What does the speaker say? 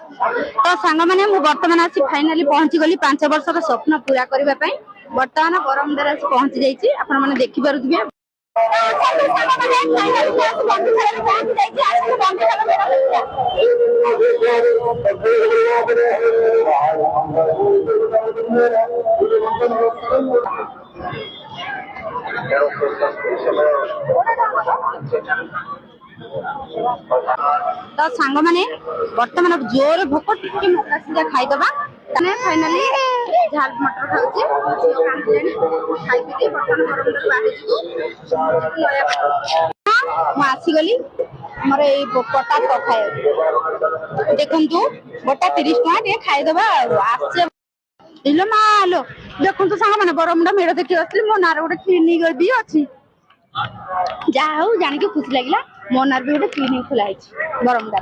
तो सांग मैंने बर्तमान आसी फाइनाली पहुंची गली 5 वर्षर स्वप्न पूरा करने बर्तमान बरमुंडा आसी पहुंची जाइए आपण मैंने देखिपे तो सांग मैंने बर्तमान जोर भोक टे मका सीधा खाईदबा फाइनाली झाल मटर खाई आसीगली मोर बटा तो खाए देखु बटा 30 टका खाईदबा आलो मालो देखु सांग मैंने बरमुंडा मेड़ देखी आसली मो नार गोटे क्लिनिक भी अच्छी जहा हूँ जानिक खुशी लगे मो नार भी गोटे क्लिनिक खोलाई बरमुंडा।